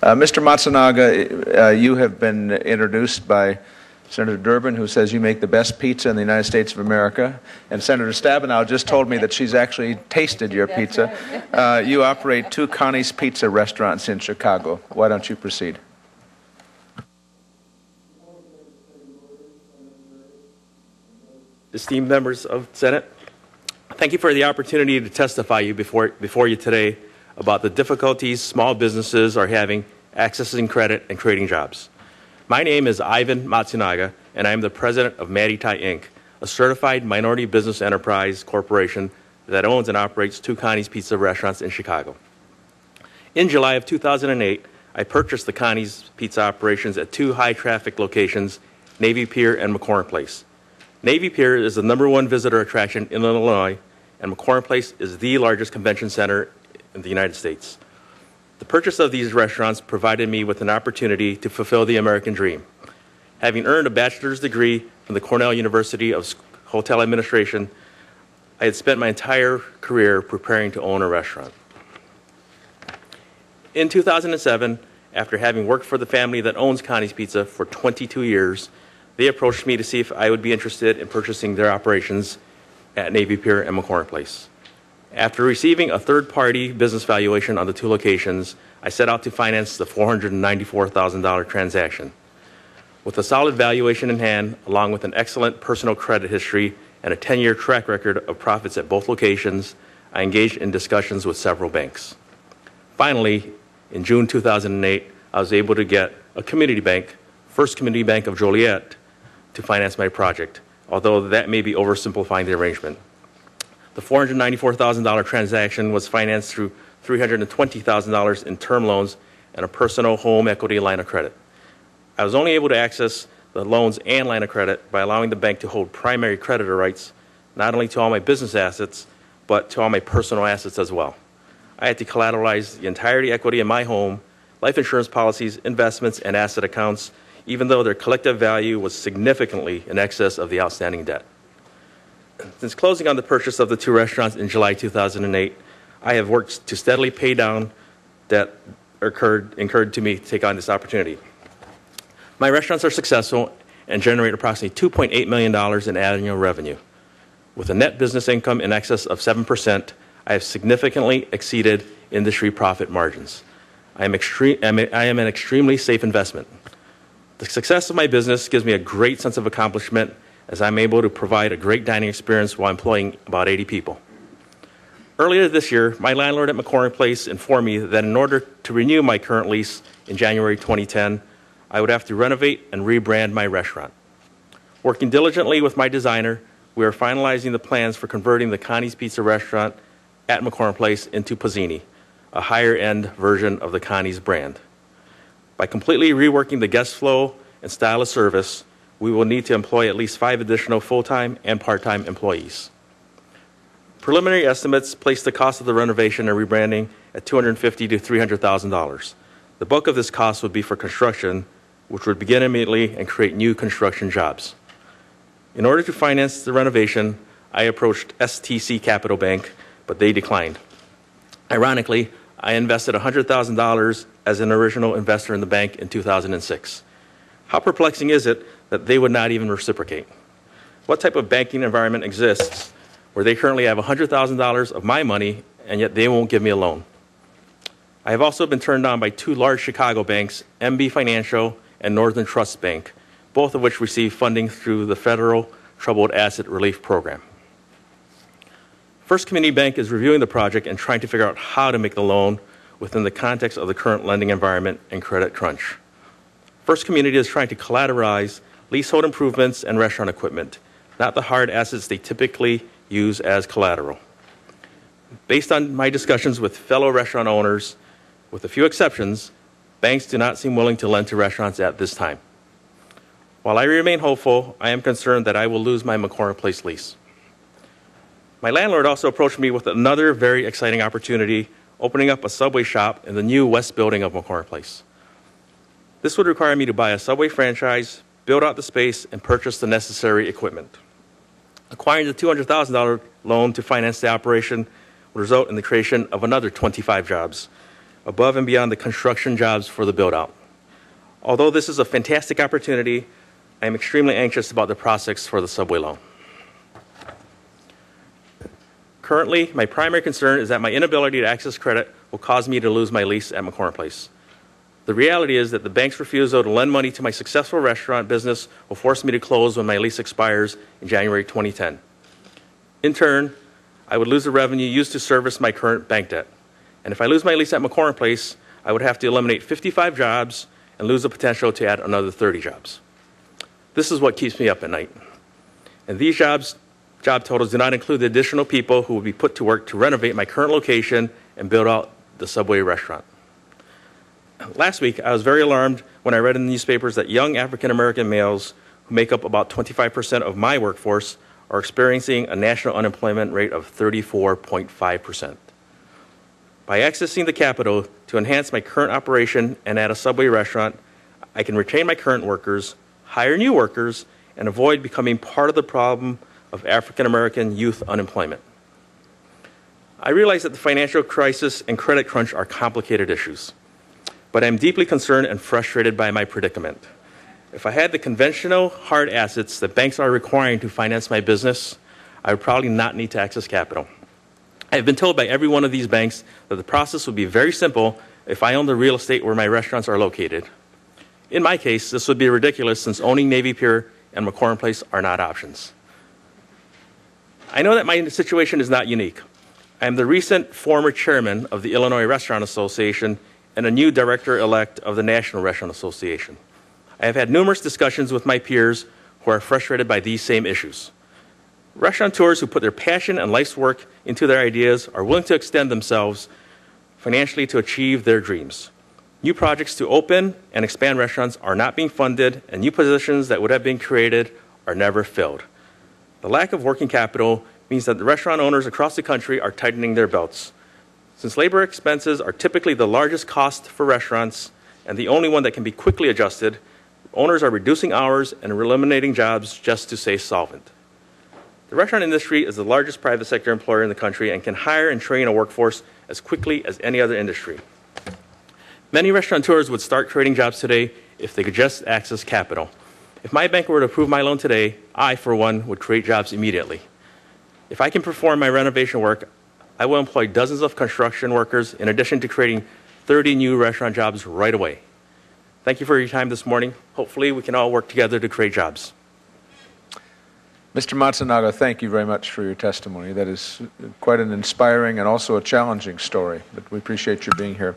Mr. Matsunaga, you have been introduced by Senator Durbin, who says you make the best pizza in the United States of America. And Senator Stabenow just told me that she's actually tasted your pizza. You operate 2 Connie's Pizza restaurants in Chicago. Why don't you proceed? Esteemed members of the Senate, thank you for the opportunity to testify before you today about the difficulties small businesses are having accessing credit and creating jobs. My name is Ivan Matsunaga, and I am the president of Matty Thai Inc., a certified minority business enterprise corporation that owns and operates 2 Connie's Pizza restaurants in Chicago. In July of 2008, I purchased the Connie's Pizza operations at 2 high-traffic locations, Navy Pier and McCormick Place. Navy Pier is the #1 visitor attraction in Illinois, and McCormick Place is the largest convention center in the United States. The purchase of these restaurants provided me with an opportunity to fulfill the American dream. Having earned a bachelor's degree from the Cornell University of Hotel Administration, I had spent my entire career preparing to own a restaurant. In 2007, after having worked for the family that owns Connie's Pizza for 22 years, they approached me to see if I would be interested in purchasing their operations at Navy Pier and McCormick Place. After receiving a third-party business valuation on the 2 locations, I set out to finance the $494,000 transaction. With a solid valuation in hand, along with an excellent personal credit history and a 10-year track record of profits at both locations, I engaged in discussions with several banks. Finally, in June 2008, I was able to get a community bank, First Community Bank of Joliet, to finance my project, although that may be oversimplifying the arrangement. The $494,000 transaction was financed through $320,000 in term loans and a personal home equity line of credit. I was only able to access the loans and line of credit by allowing the bank to hold primary creditor rights, not only to all my business assets, but to all my personal assets as well. I had to collateralize the entirety equity in my home, life insurance policies, investments, and asset accounts, even though their collective value was significantly in excess of the outstanding debt. Since closing on the purchase of the 2 restaurants in July 2008, I have worked to steadily pay down debt incurred to me to take on this opportunity. My restaurants are successful and generate approximately $2.8 million in annual revenue. With a net business income in excess of 7%, I have significantly exceeded industry profit margins. I am an extremely safe investment. The success of my business gives me a great sense of accomplishment as I'm able to provide a great dining experience while employing about 80 people. Earlier this year, my landlord at McCormick Place informed me that in order to renew my current lease in January 2010, I would have to renovate and rebrand my restaurant. Working diligently with my designer, we are finalizing the plans for converting the Connie's Pizza restaurant at McCormick Place into Pizzini, a higher-end version of the Connie's brand. By completely reworking the guest flow and style of service, we will need to employ at least 5 additional full-time and part-time employees. Preliminary estimates place the cost of the renovation and rebranding at $250,000 to $300,000. The bulk of this cost would be for construction, which would begin immediately and create new construction jobs. In order to finance the renovation, I approached STC Capital Bank, but they declined. Ironically, I invested $100,000 as an original investor in the bank in 2006. How perplexing is it that they would not even reciprocate? What type of banking environment exists where they currently have $100,000 of my money and yet they won't give me a loan? I have also been turned down by 2 large Chicago banks, MB Financial and Northern Trust Bank, both of which receive funding through the Federal Troubled Asset Relief Program. First Community Bank is reviewing the project and trying to figure out how to make the loan within the context of the current lending environment and credit crunch. First Community is trying to collateralize leasehold improvements and restaurant equipment, not the hard assets they typically use as collateral. Based on my discussions with fellow restaurant owners, with a few exceptions, banks do not seem willing to lend to restaurants at this time. While I remain hopeful, I am concerned that I will lose my McCormick Place lease. My landlord also approached me with another very exciting opportunity, opening up a Subway shop in the new West building of McCormick Place. This would require me to buy a Subway franchise, build out the space, and purchase the necessary equipment. Acquiring the $200,000 loan to finance the operation would result in the creation of another 25 jobs, above and beyond the construction jobs for the build-out. Although this is a fantastic opportunity, I am extremely anxious about the prospects for the subway loan. Currently, my primary concern is that my inability to access credit will cause me to lose my lease at McCormick Place. The reality is that the bank's refusal to lend money to my successful restaurant business will force me to close when my lease expires in January 2010. In turn, I would lose the revenue used to service my current bank debt. And if I lose my lease at McCormick Place, I would have to eliminate 55 jobs and lose the potential to add another 30 jobs. This is what keeps me up at night. And these job totals do not include the additional people who will be put to work to renovate my current location and build out the Subway restaurant. Last week, I was very alarmed when I read in the newspapers that young African-American males, who make up about 25% of my workforce, are experiencing a national unemployment rate of 34.5%. By accessing the capital to enhance my current operation and add a Subway restaurant, I can retain my current workers, hire new workers, and avoid becoming part of the problem of African-American youth unemployment. I realize that the financial crisis and credit crunch are complicated issues, but I'm deeply concerned and frustrated by my predicament. If I had the conventional hard assets that banks are requiring to finance my business, I would probably not need to access capital. I have been told by every one of these banks that the process would be very simple if I owned the real estate where my restaurants are located. In my case, this would be ridiculous since owning Navy Pier and McCormick Place are not options. I know that my situation is not unique. I am the recent former chairman of the Illinois Restaurant Association and a new director-elect of the National Restaurant Association. I have had numerous discussions with my peers who are frustrated by these same issues. Restaurateurs who put their passion and life's work into their ideas are willing to extend themselves financially to achieve their dreams. New projects to open and expand restaurants are not being funded, and new positions that would have been created are never filled. The lack of working capital means that the restaurant owners across the country are tightening their belts. Since labor expenses are typically the largest cost for restaurants and the only one that can be quickly adjusted, owners are reducing hours and eliminating jobs just to stay solvent. The restaurant industry is the largest private sector employer in the country and can hire and train a workforce as quickly as any other industry. Many restaurateurs would start creating jobs today if they could just access capital. If my bank were to approve my loan today, I, for one, would create jobs immediately. If I can perform my renovation work, I will employ dozens of construction workers in addition to creating 30 new restaurant jobs right away. Thank you for your time this morning. Hopefully, we can all work together to create jobs. Mr. Matsunaga, thank you very much for your testimony. That is quite an inspiring and also a challenging story, but we appreciate your being here.